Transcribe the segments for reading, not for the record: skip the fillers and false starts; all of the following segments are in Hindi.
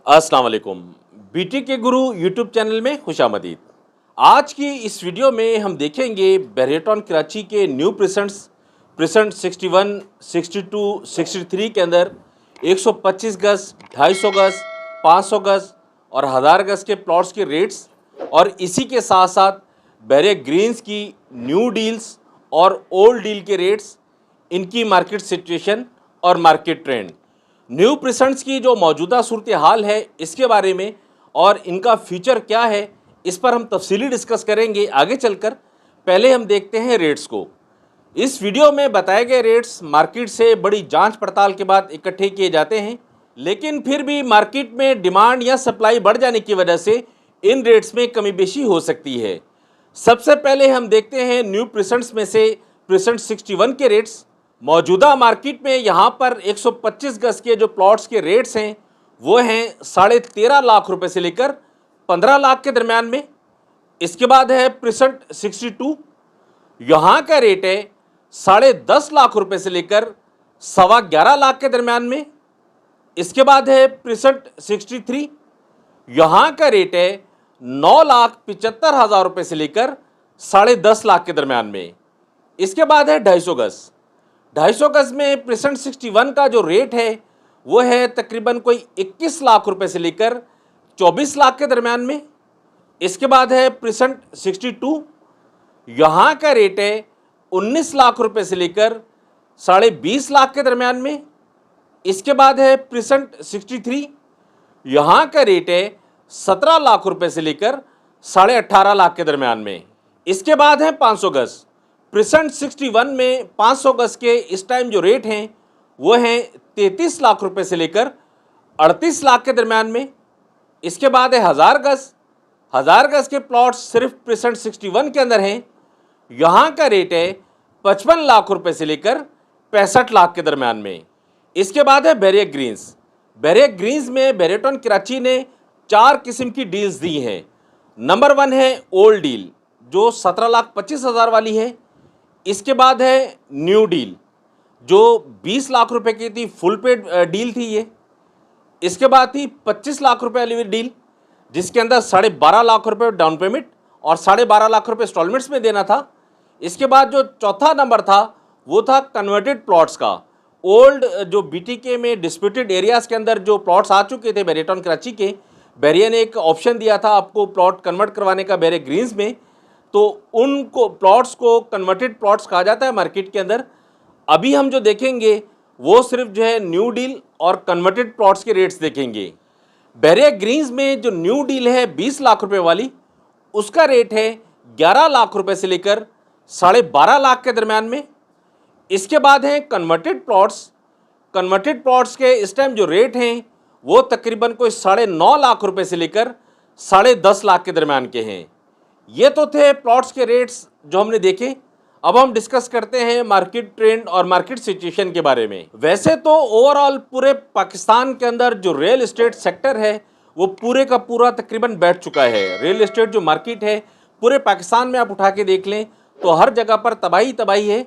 अस्सलाम वालेकुम। बीटी के गुरु यूट्यूब चैनल में खुशामदीद। आज की इस वीडियो में हम देखेंगे बेरेटॉन कराची के न्यू प्रेसेंट 61, 62, 63 के अंदर 125 गज, 250 गज, 500 गज और 1000 गज के प्लॉट्स के रेट्स और इसी के साथ साथ बैरिया ग्रीन्स की न्यू डील्स और ओल्ड डील के रेट्स, इनकी मार्केट सिचुएशन और मार्केट ट्रेंड, न्यू प्रेसेंट्स की जो मौजूदा सूरत हाल है इसके बारे में और इनका फ्यूचर क्या है, इस पर हम तफसीली डिस्कस करेंगे आगे चलकर। पहले हम देखते हैं रेट्स को। इस वीडियो में बताए गए रेट्स मार्केट से बड़ी जांच पड़ताल के बाद इकट्ठे किए जाते हैं, लेकिन फिर भी मार्केट में डिमांड या सप्लाई बढ़ जाने की वजह से इन रेट्स में कमी बेशी हो सकती है। सबसे पहले हम देखते हैं न्यू प्रेसेंट्स में से प्रेसेंट 61 के रेट्स। मौजूदा मार्केट में यहाँ पर 125 गज के जो प्लॉट्स के रेट्स हैं वो हैं 13.5 लाख रुपए से लेकर 15 लाख के दरमियान में। इसके बाद है प्रेसेंट 62, यहाँ का रेट है 10.5 लाख रुपए से लेकर 11.25 लाख के दरमियान में। इसके बाद है प्रेसेंट 63, यहाँ का रेट है 9,75,000 रुपए से लेकर 10.5 लाख के दरमियान में। इसके बाद है 250 गज। 250 गज में प्रेसेंट 61 का जो रेट है वो है तकरीबन कोई 21 लाख रुपए से लेकर 24 लाख के दरमियान में। इसके बाद है प्रेसेंट 62, यहाँ का रेट है 19 लाख रुपए से लेकर 20.5 लाख के दरमियान में। इसके बाद है प्रेसेंट 63, यहाँ का रेट है 17 लाख रुपए से लेकर 18.5 लाख के दरमियान में। इसके बाद है 500 गज। प्रेसेंट 61 में 500 गज के इस टाइम जो रेट हैं वो हैं 33 लाख रुपए से लेकर 38 लाख के दरमियान में। इसके बाद है 1000 गज। 1000 गज के प्लॉट्स सिर्फ प्रेसेंट 61 के अंदर हैं, यहाँ का रेट है 55 लाख रुपए से लेकर 65 लाख के दरमियान में। इसके बाद है बैरिया ग्रीन्स। बैरिया ग्रीन्स में बेरेटॉन कराची ने 4 किस्म की डील्स दी हैं। नंबर 1 है ओल्ड डील जो 17,25,000 वाली है। इसके बाद है न्यू डील जो 20 लाख रुपए की थी, फुल पेड डील थी ये। इसके बाद थी 25 लाख रुपए वाली डील जिसके अंदर 12.5 लाख रुपए डाउन पेमेंट और 12.5 लाख रुपए इंस्टॉलमेंट्स में देना था। इसके बाद जो चौथा नंबर था वो था कन्वर्टेड प्लॉट्स का। ओल्ड जो बीटीके में डिस्प्यूटेड एरियाज़ के अंदर जो प्लॉट्स आ चुके थे बेरेटॉन कराची के, बैरिया ने एक ऑप्शन दिया था आपको प्लॉट कन्वर्ट करवाने का बैरिया ग्रीन्स में, तो उनको प्लॉट्स को कन्वर्टेड प्लॉट्स कहा जाता है मार्केट के अंदर। अभी हम जो देखेंगे वो सिर्फ जो है न्यू डील और कन्वर्टेड प्लॉट्स के रेट्स देखेंगे। बैरिया ग्रीन्स में जो न्यू डील है 20 लाख रुपए वाली, उसका रेट है 11 लाख रुपए से लेकर 12.5 लाख के दरमियान में। इसके बाद हैं कन्वर्टेड प्लॉट्स। कन्वर्टेड प्लॉट्स के इस टाइम जो रेट हैं वो तकरीबन कोई 9.5 लाख रुपए से लेकर 10.5 लाख के दरमियान के हैं। ये तो थे प्लॉट्स के रेट्स जो हमने देखे। अब हम डिस्कस करते हैं मार्केट ट्रेंड और मार्केट सिचुएशन के बारे में। वैसे तो ओवरऑल पूरे पाकिस्तान के अंदर जो रियल एस्टेट सेक्टर है वो पूरे का पूरा तकरीबन बैठ चुका है। रियल एस्टेट जो मार्केट है पूरे पाकिस्तान में आप उठा के देख लें तो हर जगह पर तबाही तबाही है।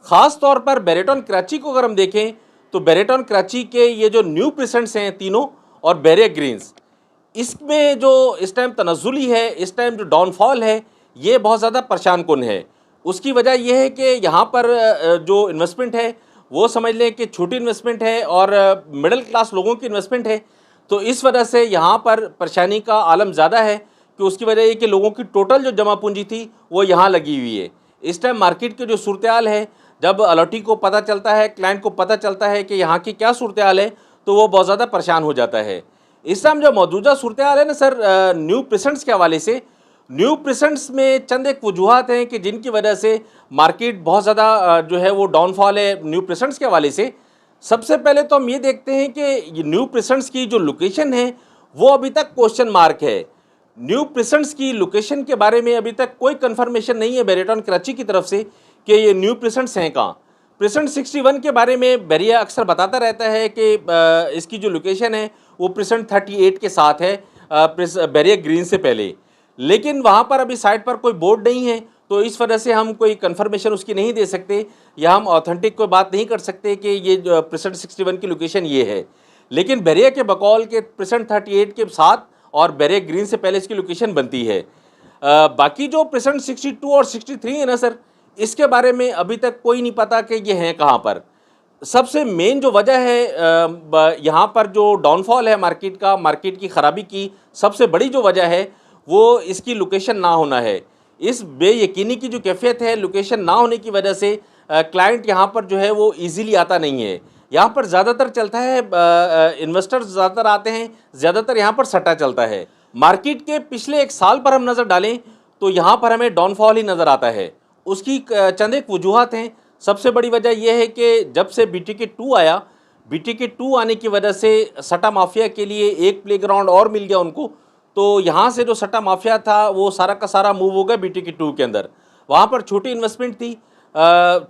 ख़ास तौर पर बेरेटॉन कराची को अगर हम देखें तो बेरेटॉन कराची के ये जो न्यू प्रेसेंट्स हैं तीनों और बैरिया ग्रीन्स, इसमें जो इस टाइम तनज़्ज़ुली है, इस टाइम जो डाउनफॉल है, ये बहुत ज़्यादा परेशान कुन है। उसकी वजह यह है कि यहाँ पर जो इन्वेस्टमेंट है वो समझ लें कि छोटी इन्वेस्टमेंट है और मिडिल क्लास लोगों की इन्वेस्टमेंट है, तो इस वजह से यहाँ पर परेशानी का आलम ज़्यादा है कि उसकी वजह ये कि लोगों की टोटल जो जमा पूंजी थी वो यहाँ लगी हुई है। इस टाइम मार्केट की जो सूरत हाल है, जब अलॉटी को पता चलता है, क्लाइंट को पता चलता है कि यहाँ की क्या सूरत हाल है, तो वो बहुत ज़्यादा परेशान हो जाता है। इस टाइम जो मौजूदा सूरत हाल है ना सर, न्यू प्रेसेंट्स के हवाले से, न्यू प्रेसेंट्स में चंद एक वजूहत हैं कि जिनकी वजह से मार्केट बहुत ज़्यादा जो है वो डाउनफॉल है न्यू प्रेसेंट्स के हवाले से। सबसे पहले तो हम ये देखते हैं कि ये न्यू प्रेसेंट्स की जो लोकेशन है वो अभी तक क्वेश्चन मार्क है। न्यू प्रेसेंट्स की लोकेशन के बारे में अभी तक कोई कंफर्मेशन नहीं है बेरेटॉन कराची की तरफ से कि ये न्यू प्रेसेंट्स हैं कहाँ। प्रेसेंट 61 के बारे में बैरिया अक्सर बताता रहता है कि इसकी जो लोकेशन है वो प्रेसेंट 38 के साथ है बैरिया ग्रीन से पहले, लेकिन वहाँ पर अभी साइट पर कोई बोर्ड नहीं है, तो इस वजह से हम कोई कंफर्मेशन उसकी नहीं दे सकते या हम ऑथेंटिक कोई बात नहीं कर सकते कि ये प्रेसेंट 61 की लोकेशन ये है। लेकिन बेरिया के बकौल के प्रेसेंट 38 के साथ और बेरिया ग्रीन से पहले इसकी लोकेशन बनती है। बाकी जो प्रेसेंट 62 और 63 है ना सर, इसके बारे में अभी तक कोई नहीं पता कि ये हैं कहाँ पर। सबसे मेन जो वजह है यहाँ पर जो डाउनफॉल है मार्केट का, मार्केट की ख़राबी की सबसे बड़ी जो वजह है वो इसकी लोकेशन ना होना है। इस बेयकीनी की जो कैफियत है लोकेशन ना होने की वजह से क्लाइंट यहाँ पर जो है वो इजीली आता नहीं है। यहाँ पर ज़्यादातर चलता है इन्वेस्टर्स ज़्यादातर आते हैं, ज़्यादातर यहाँ पर सट्टा चलता है। मार्केट के पिछले एक साल पर हम नज़र डालें तो यहाँ पर हमें डाउनफॉल ही नज़र आता है। उसकी चंद एक वजूहत हैं। सबसे बड़ी वजह यह है कि जब से BTK2 आया, BTK2 आने की वजह से सट्टा माफिया के लिए एक प्लेग्राउंड और मिल गया उनको। तो यहाँ से जो सट्टा माफिया था वो सारा का सारा मूव हो गया BTK2 के अंदर। वहाँ पर छोटी इन्वेस्टमेंट थी,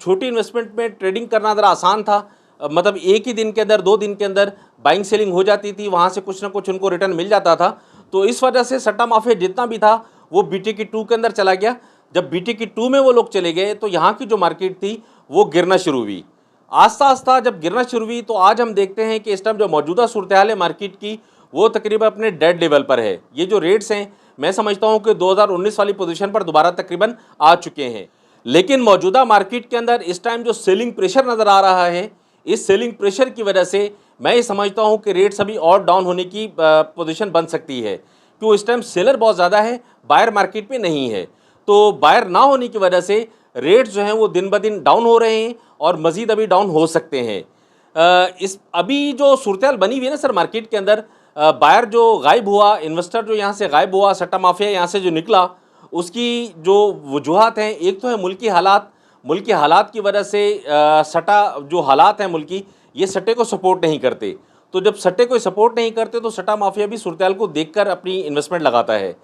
छोटी इन्वेस्टमेंट में ट्रेडिंग करना ज़रा आसान था। मतलब एक ही दिन के अंदर 2 दिन के अंदर बाइंग सेलिंग हो जाती थी, वहाँ से कुछ ना कुछ उनको रिटर्न मिल जाता था। तो इस वजह से सट्टा माफिया जितना भी था वो BTK2 के अंदर चला गया। जब BTK2 में वो लोग चले गए तो यहाँ की जो मार्केट थी वो गिरना शुरू हुई। आस्ता आस्ता जब गिरना शुरू हुई तो आज हम देखते हैं कि इस टाइम जो मौजूदा सूरत हाल है मार्केट की वो तकरीबन अपने डेड लेवल पर है। ये जो रेट्स हैं मैं समझता हूँ कि 2019 वाली पोजीशन पर दोबारा तकरीबन आ चुके हैं। लेकिन मौजूदा मार्केट के अंदर इस टाइम जो सेलिंग प्रेशर नज़र आ रहा है, इस सेलिंग प्रेशर की वजह से मैं ये समझता हूँ कि रेट्स अभी और डाउन होने की पोजीशन बन सकती है। क्यों? इस टाइम सेलर बहुत ज़्यादा है, बायर मार्केट में नहीं है। तो बायर ना होने की वजह से रेट्स जो हैं वो दिन ब दिन डाउन हो रहे हैं और मज़ीद अभी डाउन हो सकते हैं। इस अभी जो सूरत बनी हुई है ना सर मार्केट के अंदर, बायर जो गायब हुआ, इन्वेस्टर जो यहाँ से गायब हुआ, सट्टा माफिया यहाँ से जो निकला, उसकी जो वजूहत हैं, एक तो है मुल्की हालात। मुल्की हालात की वजह से सट्टा जो हालात हैं मुल्की, ये सट्टे को सपोर्ट नहीं करते। तो जब सट्टे को सपोर्ट नहीं करते तो सट्टा माफिया भी सूरत हाल को देखकर अपनी इन्वेस्टमेंट लगाता है।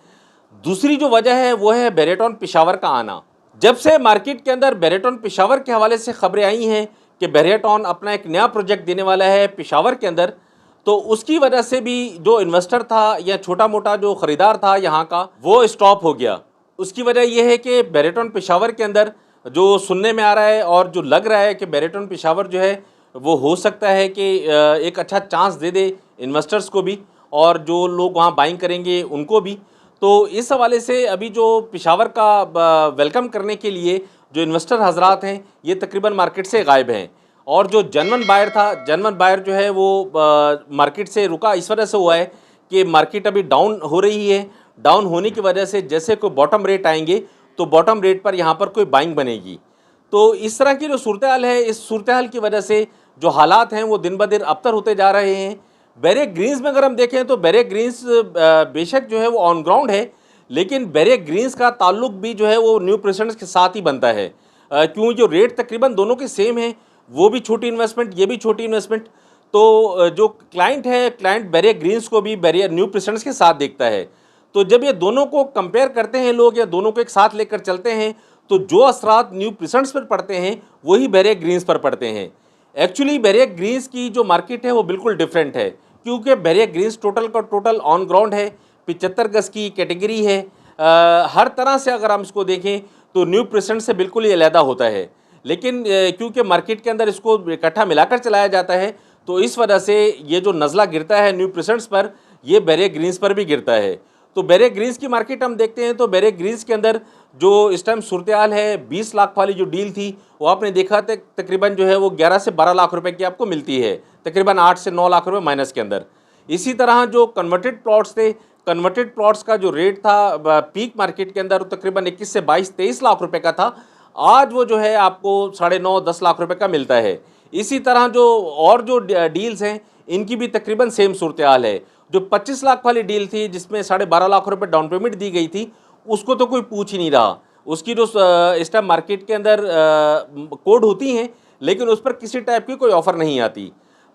दूसरी जो वजह है वो है बेरेटॉन पेशावर का आना। जब से मार्केट के अंदर बेरेटॉन पेशावर के हवाले से खबरें आई हैं कि बेरेटॉन अपना एक नया प्रोजेक्ट देने वाला है पेशावर के अंदर, तो उसकी वजह से भी जो इन्वेस्टर था या छोटा मोटा जो ख़रीदार था यहाँ का वो स्टॉप हो गया। उसकी वजह यह है कि बेरेटॉन पेशावर के अंदर जो सुनने में आ रहा है और जो लग रहा है कि बेरेटॉन पेशावर जो है वो हो सकता है कि एक अच्छा चांस दे दे इन्वेस्टर्स को भी और जो लोग वहाँ बाइंग करेंगे उनको भी। तो इस हवाले से अभी जो पेशावर का वेलकम करने के लिए जो इन्वेस्टर हजरात हैं ये तकरीबन मार्केट से गायब हैं। और जो जनवन बायर था, जनवन बायर जो है वो मार्केट से रुका इस वजह से हुआ है कि मार्केट अभी डाउन हो रही है। डाउन होने की वजह से जैसे कोई बॉटम रेट आएंगे तो बॉटम रेट पर यहाँ पर कोई बाइंग बनेगी। तो इस तरह की जो सूरत हाल है, इस सूरत हाल की वजह से जो हालात हैं वो दिन ब दिन अबतर होते जा रहे हैं। बेरिया ग्रीन्स में अगर हम देखें तो बेरिया ग्रीन्स बेशक जो है वो ऑन ग्राउंड है, लेकिन बेरिया ग्रीन्स का ताल्लुक भी जो है वो न्यू प्रेसिडेंट्स के साथ ही बनता है। क्यों? जो रेट तकरीबन दोनों के सेम है, वो भी छोटी इन्वेस्टमेंट, ये भी छोटी इन्वेस्टमेंट। तो जो क्लाइंट है, क्लाइंट बेरिया ग्रीन्स को भी बेरिया न्यू प्रेसिडेंट्स के साथ देखता है। तो जब ये दोनों को कंपेयर करते हैं लोग या दोनों को एक साथ लेकर चलते हैं तो जो असरात न्यू प्रेसिडेंट्स पर पड़ते हैं वही बेरिया ग्रीन्स पर पड़ते हैं। एक्चुअली बेरिया ग्रीन्स की जो मार्केट है वो बिल्कुल डिफरेंट है, क्योंकि बेरिया ग्रीन्स टोटल का टोटल ऑन ग्राउंड है, 75 गज की कैटेगरी है। हर तरह से अगर हम इसको देखें तो न्यू प्रेसिडेंट से बिल्कुल ही अलहदा होता है। लेकिन क्योंकि मार्केट के अंदर इसको इकट्ठा मिलाकर चलाया जाता है तो इस वजह से ये जो नज़ला गिरता है न्यू प्रेसिडेंट्स पर, ये बेरिया ग्रीन्स पर भी गिरता है। तो बेरिया ग्रीन्स की मार्केट हम देखते हैं तो बेरिया ग्रीन्स के अंदर जो इस टाइम सूरत हाल है, 20 लाख वाली जो डील थी वो आपने देखा था तकरीबन जो है वो 11 से 12 लाख रुपए की आपको मिलती है, तकरीबन 8 से 9 लाख रुपए माइनस के अंदर। इसी तरह जो कन्वर्टेड प्लॉट्स थे, कन्वर्टेड प्लॉट्स का जो रेट था पीक मार्केट के अंदर तकरीबन 21 से 22-23 लाख रुपए का था, आज वो जो है आपको 9.5-10 लाख रुपए का मिलता है। इसी तरह जो और जो डील्स हैं इनकी भी तकरीबन सेम सूरत हाल है। जो 25 लाख वाली डील थी जिसमें 12.5 लाख रुपए डाउन पेमेंट दी गई थी, उसको तो कोई पूछ ही नहीं रहा। उसकी जो इस टाइम मार्केट के अंदर कोड होती हैं लेकिन उस पर किसी टाइप की कोई ऑफ़र नहीं आती।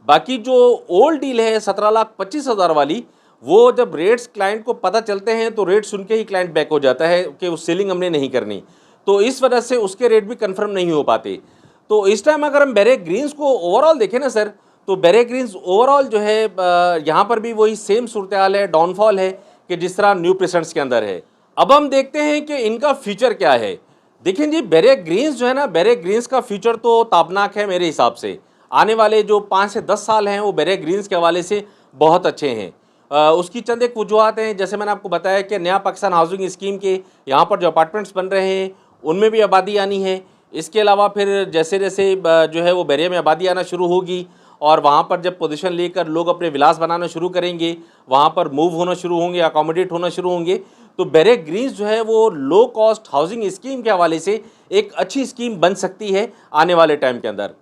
बाकी जो ओल्ड डील है 17,25,000 वाली, वो जब रेट्स क्लाइंट को पता चलते हैं तो रेट सुन के ही क्लाइंट बैक हो जाता है कि उस सेलिंग हमने नहीं करनी, तो इस वजह से उसके रेट भी कंफर्म नहीं हो पाते। तो इस टाइम अगर हम बेरिया ग्रीन्स को ओवरऑल देखें ना सर, तो बेरिया ग्रीन्स ओवरऑल जो है यहाँ पर भी वही सेम सूरत हाल है, डाउनफॉल है कि जिस तरह न्यू प्रेसिडेंट्स के अंदर है। अब हम देखते हैं कि इनका फ्यूचर क्या है। देखें जी, बेरिया ग्रीन्स जो है ना, बेरिया ग्रीन्स का फ्यूचर तो ताबनाक है मेरे हिसाब से। आने वाले जो 5 से 10 साल हैं वो बैरिया ग्रीन्स के हवाले से बहुत अच्छे हैं। उसकी चंद एक वजूहत हैं, जैसे मैंने आपको बताया कि नया पाकिस्तान हाउसिंग स्कीम के यहाँ पर जो अपार्टमेंट्स बन रहे हैं उनमें भी आबादी आनी है। इसके अलावा फिर जैसे जैसे जो है वो बैरिया में आबादी आना शुरू होगी और वहाँ पर जब पोजीशन लेकर लोग अपने विलास बनाना शुरू करेंगे, वहाँ पर मूव होना शुरू होंगे, अकोमोडेट होना शुरू होंगे, तो बैरिया ग्रीन्स जो है वो लो कॉस्ट हाउसिंग स्कीम के हवाले से एक अच्छी स्कीम बन सकती है आने वाले टाइम के अंदर।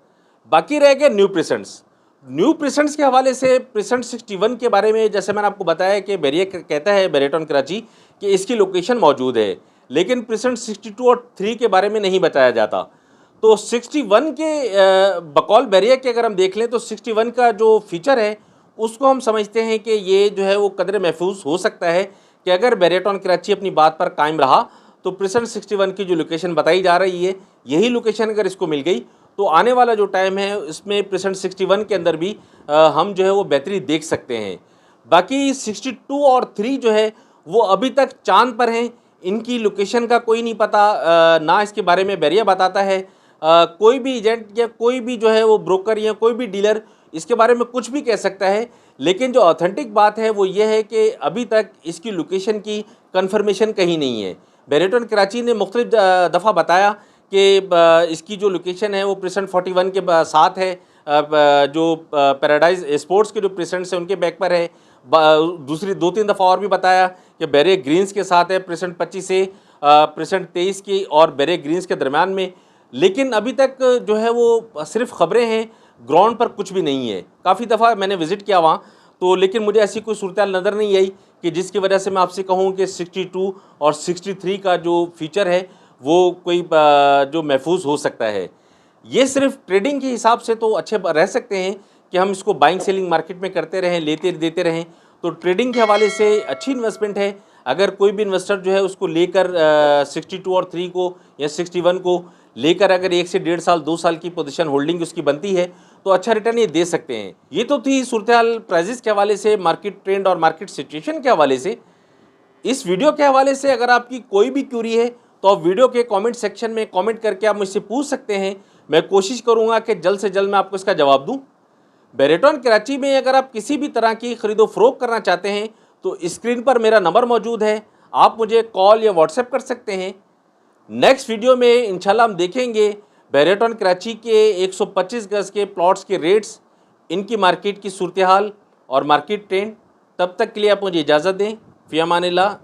बाकी रह गए न्यू प्रेसेंट्स। न्यू प्रेसेंट्स के हवाले से प्रेसेंट 61 के बारे में जैसे मैंने आपको बताया कि बैरिया कहता है बैरियटॉन कराची कि इसकी लोकेशन मौजूद है, लेकिन प्रेसेंट 62 और 3 के बारे में नहीं बताया जाता। तो 61 के बकौल बैरिया के अगर हम देख लें तो 61 का जो फीचर है उसको हम समझते हैं कि ये जो है वो कदर महफूज हो सकता है कि अगर बैरियटॉन कराची अपनी बात पर कायम रहा तो प्रेसेंट 61 की जो लोकेशन बताई जा रही है यही लोकेशन अगर इसको मिल गई तो आने वाला जो टाइम है इसमें प्रेसेंट 61 के अंदर भी हम जो है वो बेहतरी देख सकते हैं। बाकी 62 और 3 जो है वो अभी तक चांद पर हैं, इनकी लोकेशन का कोई नहीं पता, ना इसके बारे में बैरिया बताता है। कोई भी एजेंट या कोई भी जो है वो ब्रोकर या कोई भी डीलर इसके बारे में कुछ भी कह सकता है, लेकिन जो ऑथेंटिक बात है वो ये है कि अभी तक इसकी लोकेशन की कन्फर्मेशन कहीं नहीं है। बैरियटॉन कराची ने मुख्तलिफ दफ़ा बताया कि इसकी जो लोकेशन है वो प्रेसेंट 41 के साथ है, जो पैराडाइज स्पोर्ट्स के जो प्रेसेंट्स हैं उनके बैक पर है। दूसरी 2-3 दफ़ा और भी बताया कि बैरिया ग्रीन्स के साथ है प्रेसेंट 25 से प्रेसेंट 23 की और बैरिया ग्रीन्स के दरमियान में, लेकिन अभी तक जो है वो सिर्फ ख़बरें हैं, ग्राउंड पर कुछ भी नहीं है। काफ़ी दफ़ा मैंने विज़िट किया वहाँ तो, लेकिन मुझे ऐसी कोई सूरत नज़र नहीं आई कि जिसकी वजह से मैं आपसे कहूँ कि 62 और 63 का जो फीचर है वो कोई जो महफूज हो सकता है। ये सिर्फ ट्रेडिंग के हिसाब से तो अच्छे रह सकते हैं कि हम इसको बाइंग सेलिंग मार्केट में करते रहें, लेते देते रहें, तो ट्रेडिंग के हवाले से अच्छी इन्वेस्टमेंट है। अगर कोई भी इन्वेस्टर जो है उसको लेकर 62 और 3 को या 61 को लेकर अगर 1 से 1.5 साल 2 साल की पोजीशन होल्डिंग उसकी बनती है तो अच्छा रिटर्न ये दे सकते हैं। ये तो थी सूरत हाल प्राइजेस के हवाले से, मार्केट ट्रेंड और मार्केट सिचुएशन के हवाले से। इस वीडियो के हवाले से अगर आपकी कोई भी क्यूरी है तो आप वीडियो के कमेंट सेक्शन में कमेंट करके आप मुझसे पूछ सकते हैं। मैं कोशिश करूंगा कि जल्द से जल्द मैं आपको इसका जवाब दूं। बैरियटॉन कराची में अगर आप किसी भी तरह की खरीदो फरोख्त करना चाहते हैं तो स्क्रीन पर मेरा नंबर मौजूद है, आप मुझे कॉल या व्हाट्सएप कर सकते हैं। नेक्स्ट वीडियो में इंशाल्लाह हम देखेंगे बैरियटॉन कराची के 125 गज़ के प्लॉट्स के रेट्स, इनकी मार्केट की सूरत हाल और मार्केट ट्रेंड। तब तक के लिए आप मुझे इजाज़त दें। फ़ी अमानिल्लाह।